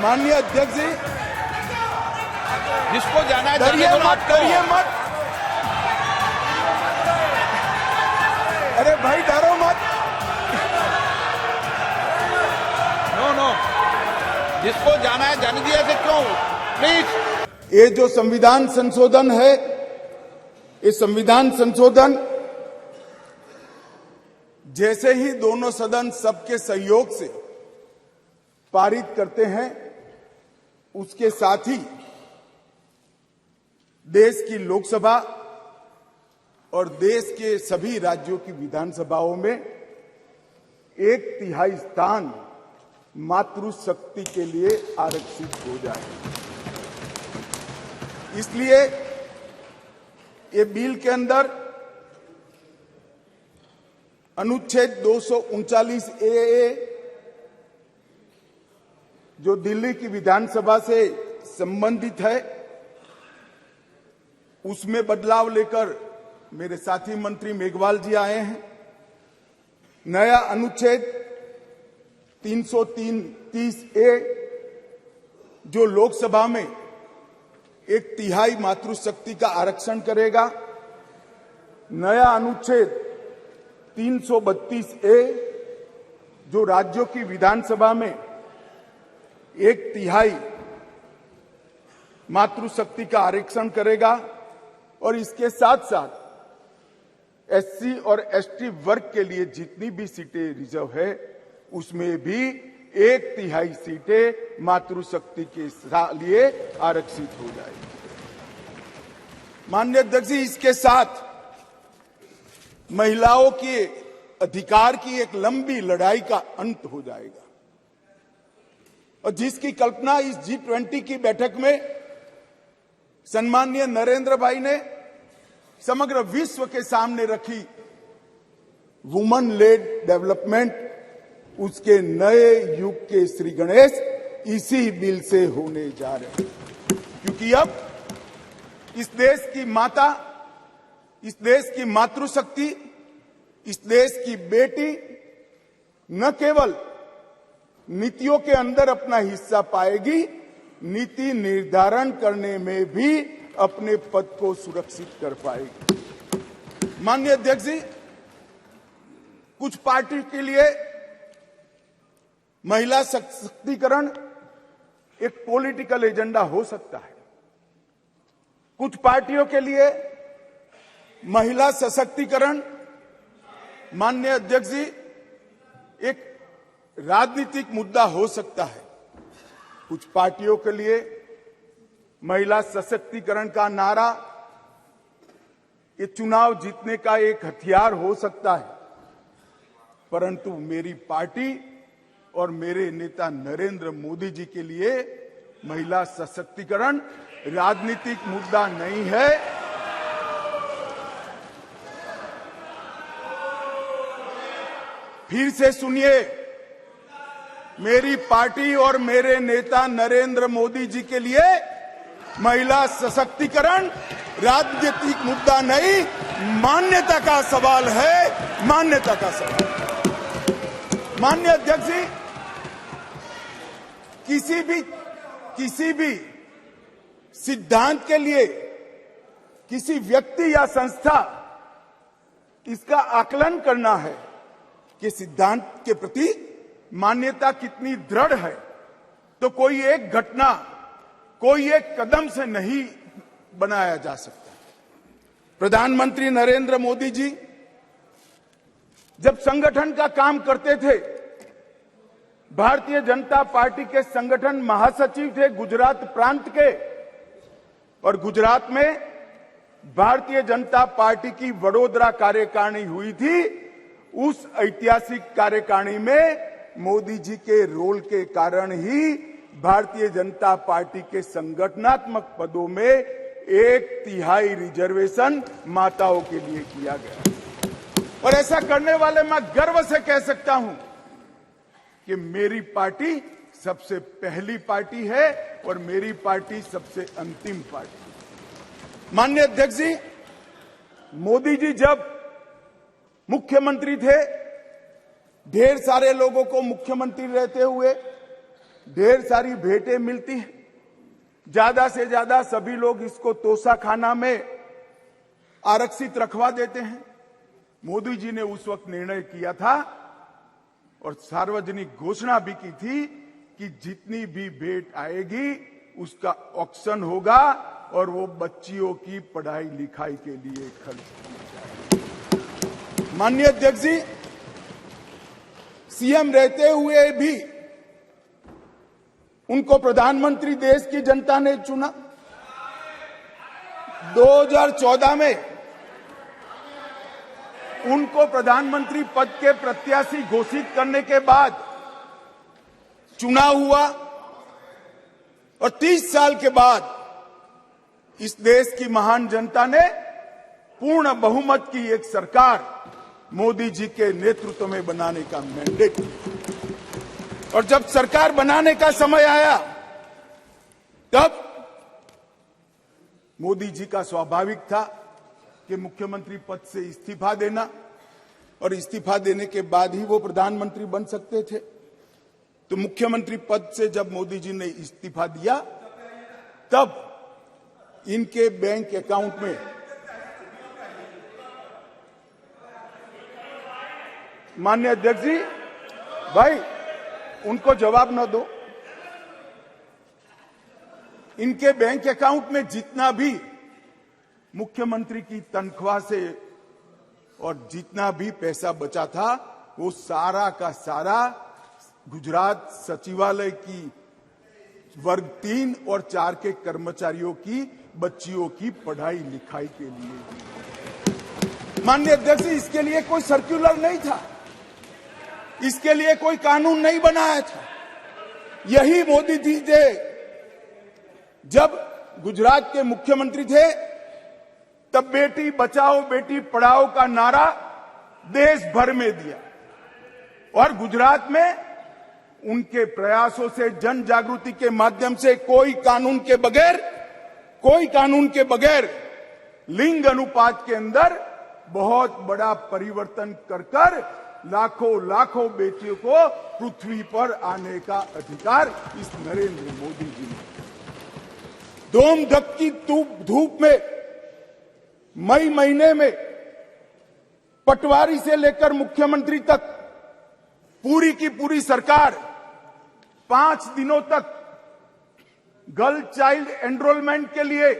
माननीय अध्यक्ष जी, जिसको जाना है डरिए मत, डरिए मत। अरे भाई डरो मत। नो, जिसको जाना है जाने दिया से क्यों, प्लीज। ये जो संविधान संशोधन है, ये संविधान संशोधन जैसे ही दोनों सदन सबके सहयोग से पारित करते हैं, उसके साथ ही देश की लोकसभा और देश के सभी राज्यों की विधानसभाओं में 1/3 स्थान मातृशक्ति के लिए आरक्षित हो जाए। इसलिए ये बिल के अंदर अनुच्छेद 239 ए जो दिल्ली की विधानसभा से संबंधित है, उसमें बदलाव लेकर मेरे साथी मंत्री मेघवाल जी आए हैं। नया अनुच्छेद 330 ए जो लोकसभा में 1/3 मातृशक्ति का आरक्षण करेगा। नया अनुच्छेद 332 ए जो राज्यों की विधानसभा में 1/3 मातृशक्ति का आरक्षण करेगा। और इसके साथ साथ एससी और एसटी वर्ग के लिए जितनी भी सीटें रिजर्व है, उसमें भी 1/3 सीटें मातृशक्ति के लिए आरक्षित हो जाएगी। माननीय अध्यक्ष जी, इसके साथ महिलाओं के अधिकार की एक लंबी लड़ाई का अंत हो जाएगा, और जिसकी कल्पना इस G20 की बैठक में सम्माननीय नरेंद्र भाई ने समग्र विश्व के सामने रखी, वुमन लेड डेवलपमेंट, उसके नए युग के श्री गणेश इसी बिल से होने जा रहे हैं। क्योंकि अब इस देश की माता, इस देश की मातृशक्ति, इस देश की बेटी न केवल नीतियों के अंदर अपना हिस्सा पाएगी, नीति निर्धारण करने में भी अपने पद को सुरक्षित कर पाएगी। माननीय अध्यक्ष जी, कुछ पार्टी के लिए महिला सशक्तिकरण एक पॉलिटिकल एजेंडा हो सकता है। कुछ पार्टियों के लिए महिला सशक्तिकरण, माननीय अध्यक्ष जी, एक राजनीतिक मुद्दा हो सकता है। कुछ पार्टियों के लिए महिला सशक्तिकरण का नारा ये चुनाव जीतने का एक हथियार हो सकता है, परंतु मेरी पार्टी और मेरे नेता नरेंद्र मोदी जी के लिए महिला सशक्तिकरण राजनीतिक मुद्दा नहीं है। फिर से सुनिए, मेरी पार्टी और मेरे नेता नरेंद्र मोदी जी के लिए महिला सशक्तिकरण राजनीतिक मुद्दा नहीं, मान्यता का सवाल है, मान्यता का सवाल। माननीय अध्यक्ष जी, किसी भी सिद्धांत के लिए किसी व्यक्ति या संस्था इसका आकलन करना है कि सिद्धांत के प्रति मान्यता कितनी दृढ़ है, तो कोई एक घटना, कोई एक कदम से नहीं बनाया जा सकता। प्रधानमंत्री नरेंद्र मोदी जी जब संगठन का काम करते थे, भारतीय जनता पार्टी के संगठन महासचिव थे गुजरात प्रांत के, और गुजरात में भारतीय जनता पार्टी की वडोदरा कार्यकारिणी हुई थी। उस ऐतिहासिक कार्यकारिणी में मोदी जी के रोल के कारण ही भारतीय जनता पार्टी के संगठनात्मक पदों में 1/3 रिजर्वेशन माताओं के लिए किया गया। और ऐसा करने वाले मैं गर्व से कह सकता हूं कि मेरी पार्टी सबसे पहली पार्टी है और मेरी पार्टी सबसे अंतिम पार्टी। माननीय अध्यक्ष जी, मोदी जी जब मुख्यमंत्री थे, ढेर सारे लोगों को मुख्यमंत्री रहते हुए ढेर सारी भेंटें मिलती हैं, ज्यादा से ज्यादा सभी लोग इसको तोशा खाना में आरक्षित रखवा देते हैं। मोदी जी ने उस वक्त निर्णय किया था और सार्वजनिक घोषणा भी की थी कि जितनी भी भेंट आएगी उसका ऑक्शन होगा और वो बच्चियों की पढ़ाई लिखाई के लिए खर्च की जाएगी। माननीय अध्यक्ष जी, सीएम रहते हुए भी उनको प्रधानमंत्री देश की जनता ने चुना। 2014 में उनको प्रधानमंत्री पद के प्रत्याशी घोषित करने के बाद चुनाव हुआ और 30 साल के बाद इस देश की महान जनता ने पूर्ण बहुमत की एक सरकार मोदी जी के नेतृत्व में बनाने का मैंडेट दिया। और जब सरकार बनाने का समय आया तब मोदी जी का स्वाभाविक था कि मुख्यमंत्री पद से इस्तीफा देना और इस्तीफा देने के बाद ही वो प्रधानमंत्री बन सकते थे। तो मुख्यमंत्री पद से जब मोदी जी ने इस्तीफा दिया तब इनके बैंक अकाउंट में माननीय अध्यक्ष जी, भाई उनको जवाब न दो। इनके बैंक अकाउंट में जितना भी मुख्यमंत्री की तनख्वाह से और जितना भी पैसा बचा था वो सारा का सारा गुजरात सचिवालय की वर्ग 3 और 4 के कर्मचारियों की बच्चियों की पढ़ाई लिखाई के लिए। माननीय अध्यक्ष, इसके लिए कोई सर्कुलर नहीं था, इसके लिए कोई कानून नहीं बनाया था। यही मोदी जी थे जब गुजरात के मुख्यमंत्री थे तब बेटी बचाओ बेटी पढ़ाओ का नारा देश भर में दिया और गुजरात में उनके प्रयासों से जन जागृति के माध्यम से कोई कानून के बगैर लिंग अनुपात के अंदर बहुत बड़ा परिवर्तन कर लाखों बेटियों को पृथ्वी पर आने का अधिकार इस नरेंद्र मोदी जी ने। दोम धक की धूप में मई महीने में पटवारी से लेकर मुख्यमंत्री तक पूरी की पूरी सरकार 5 दिनों तक गर्ल चाइल्ड एनरोलमेंट के लिए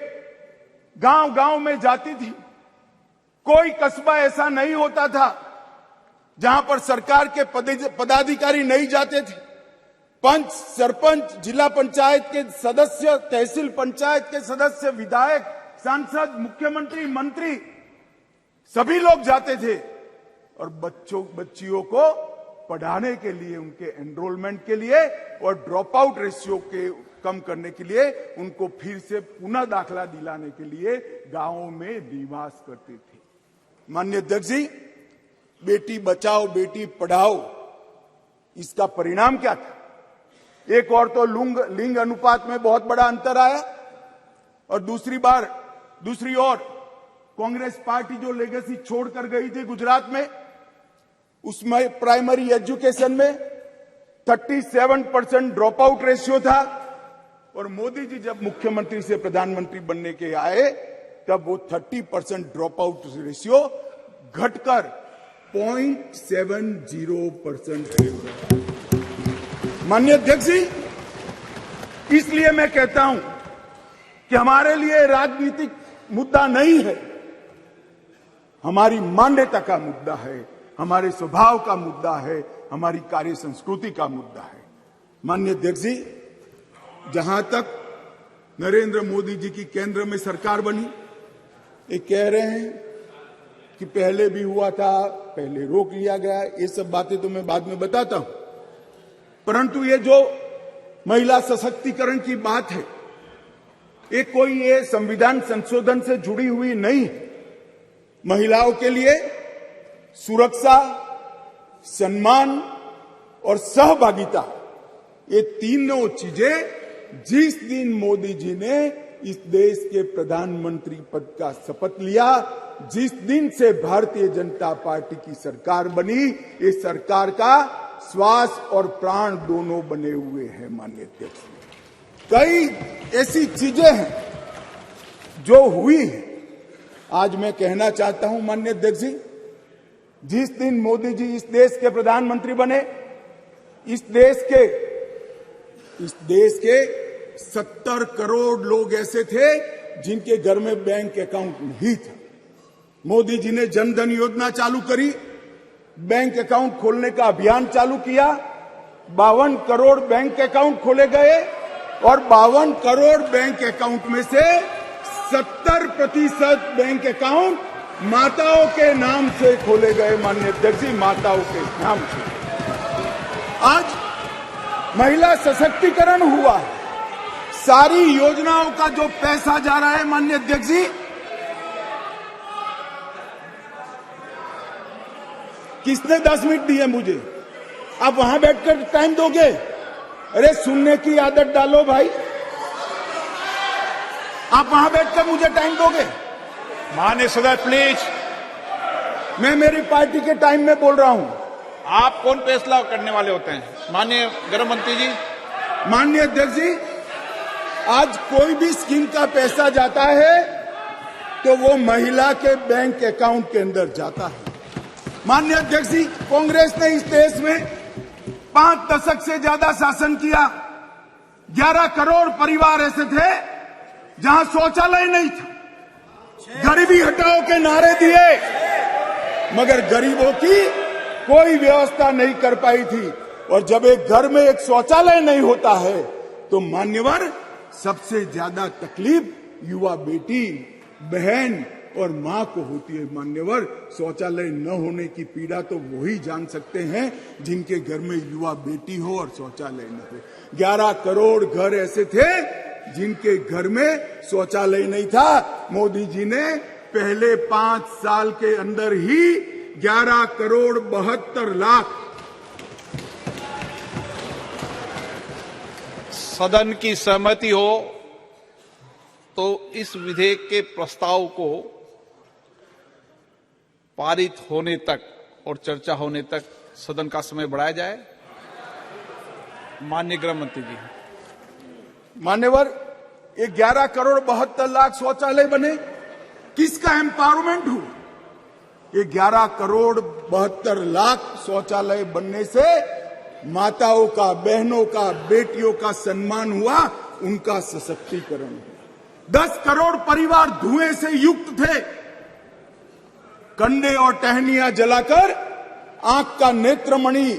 गांव-गांव में जाती थी। कोई कस्बा ऐसा नहीं होता था जहां पर सरकार के पदाधिकारी नहीं जाते थे। पंच, सरपंच, जिला पंचायत के सदस्य, तहसील पंचायत के सदस्य, विधायक, सांसद, मुख्यमंत्री, मंत्री सभी लोग जाते थे और बच्चियों को पढ़ाने के लिए, उनके एनरोलमेंट के लिए और ड्रॉप आउट रेशियो के कम करने के लिए, उनको फिर से पुनः दाखला दिलाने के लिए गांवों में निवास करते थे। माननीय अध्यक्ष जी, बेटी बचाओ बेटी पढ़ाओ, इसका परिणाम क्या था? एक और तो लिंग अनुपात में बहुत बड़ा अंतर आया और दूसरी ओर कांग्रेस पार्टी जो लेगेसी छोड़कर गई थी गुजरात में, उसमें प्राइमरी एजुकेशन में 37% ड्रॉप आउट रेशियो था और मोदी जी जब मुख्यमंत्री से प्रधानमंत्री बनने के आए तब वो 30% ड्रॉप आउट रेशियो घटकर 0.70% हो गया। माननीय अध्यक्ष जी, इसलिए मैं कहता हूं कि हमारे लिए राजनीतिक मुद्दा नहीं है, हमारी मान्यता का मुद्दा है, हमारे स्वभाव का मुद्दा है, हमारी कार्य संस्कृति का मुद्दा है। माननीय अध्यक्ष जी, जहां तक नरेंद्र मोदी जी की केंद्र में सरकार बनी, ये कह रहे हैं कि पहले भी हुआ था, पहले रोक लिया गया, ये सब बातें तो मैं बाद में बताता हूं। परंतु ये जो महिला सशक्तिकरण की बात है, ये संविधान संशोधन से जुड़ी हुई नहीं है। महिलाओं के लिए सुरक्षा, सम्मान और सहभागिता, ये तीनों चीजें जिस दिन मोदी जी ने इस देश के प्रधानमंत्री पद का शपथ लिया, जिस दिन से भारतीय जनता पार्टी की सरकार बनी, इस सरकार का श्वास और प्राण दोनों बने हुए हैं माननीय अध्यक्ष। कई ऐसी चीजें हैं जो हुई है। आज मैं कहना चाहता हूं माननीय अध्यक्ष जी, जिस दिन मोदी जी इस देश के प्रधानमंत्री बने, इस देश के 70 करोड़ लोग ऐसे थे जिनके घर में बैंक अकाउंट नहीं था। मोदी जी ने जनधन योजना चालू करी, बैंक अकाउंट खोलने का अभियान चालू किया, 52 करोड़ बैंक अकाउंट खोले गए और 52 करोड़ बैंक अकाउंट में से 70% बैंक अकाउंट माताओं के नाम से खोले गए माननीय अध्यक्ष जी, माताओं के नाम से। आज महिला सशक्तिकरण हुआ है। सारी योजनाओं का जो पैसा जा रहा है माननीय अध्यक्ष जी, किसने 10 मिनट दिए मुझे? आप वहां बैठकर टाइम दोगे? अरे सुनने की आदत डालो भाई। आप वहां बैठकर मुझे टाइम दोगे? माननीय सदस्य प्लीज। मैं मेरी पार्टी के टाइम में बोल रहा हूं। आप कौन फैसला करने वाले होते हैं? माननीय गृह मंत्री जी। माननीय अध्यक्ष जी, आज कोई भी स्कीम का पैसा जाता है तो वो महिला के बैंक अकाउंट के अंदर जाता है। माननीय अध्यक्ष जी, कांग्रेस ने इस देश में 5 दशक से ज्यादा शासन किया। 11 करोड़ परिवार ऐसे थे जहां शौचालय नहीं था। गरीबी हटाओ के नारे दिए, मगर गरीबों की कोई व्यवस्था नहीं कर पाई थी। और जब एक घर में एक शौचालय नहीं होता है तो मान्यवर सबसे ज्यादा तकलीफ युवा बेटी, बहन और मां को होती है। मान्यवर, शौचालय न होने की पीड़ा तो वही जान सकते हैं जिनके घर में युवा बेटी हो और शौचालय न हो। 11 करोड़ घर ऐसे थे जिनके घर में शौचालय नहीं था। मोदी जी ने पहले 5 साल के अंदर ही 11 करोड़ 72 लाख सदन की सहमति हो तो इस विधेयक के प्रस्ताव को पारित होने तक और चर्चा होने तक सदन का समय बढ़ाया जाए। माननीय गृह मंत्री जी। मान्यवर, ये 11 करोड़ 72 लाख शौचालय बने, किसका एम्पावरमेंट हुआ? ये 11 करोड़ 72 लाख शौचालय बनने से माताओं का, बहनों का, बेटियों का सम्मान हुआ, उनका सशक्तिकरण हुआ। 10 करोड़ परिवार धुएं से युक्त थे। कंडे और टहनियां जलाकर आंख का नेत्रमणि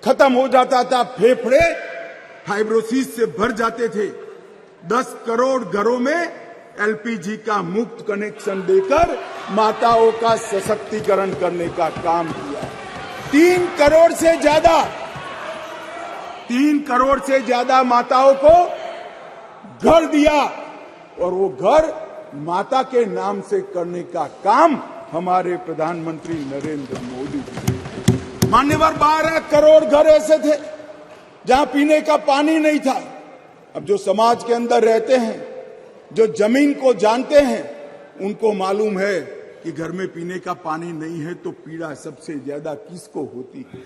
खत्म हो जाता था, फेफड़े फाइब्रोसिस से भर जाते थे। 10 करोड़ घरों में एलपीजी का मुफ्त कनेक्शन देकर माताओं का सशक्तिकरण करने का काम किया। 3 करोड़ से ज्यादा माताओं को घर दिया और वो घर माता के नाम से करने का काम हमारे प्रधानमंत्री नरेंद्र मोदी जी। मान्यवर, 12 करोड़ घर ऐसे थे जहां पीने का पानी नहीं था। अब जो समाज के अंदर रहते हैं, जो जमीन को जानते हैं, उनको मालूम है कि घर में पीने का पानी नहीं है तो पीड़ा सबसे ज्यादा किसको होती है,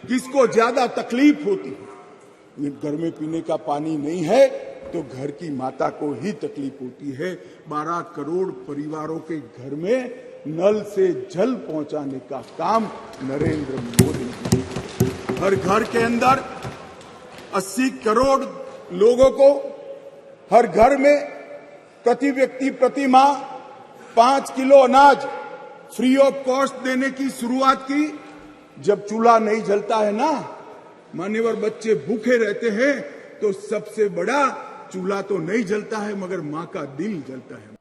किसको ज्यादा तकलीफ होती है। घर में पीने का पानी नहीं है तो घर की माता को ही तकलीफ होती है। 12 करोड़ परिवारों के घर में नल से जल पहुंचाने का काम नरेंद्र मोदी जी। हर घर के अंदर 80 करोड़ लोगों को हर घर में प्रति व्यक्ति प्रति माह 5 किलो अनाज फ्री ऑफ कॉस्ट देने की शुरुआत की। जब चूल्हा नहीं जलता है ना मान्यवर, बच्चे भूखे रहते हैं तो सबसे बड़ा चूल्हा तो नहीं जलता है मगर मां का दिल जलता है।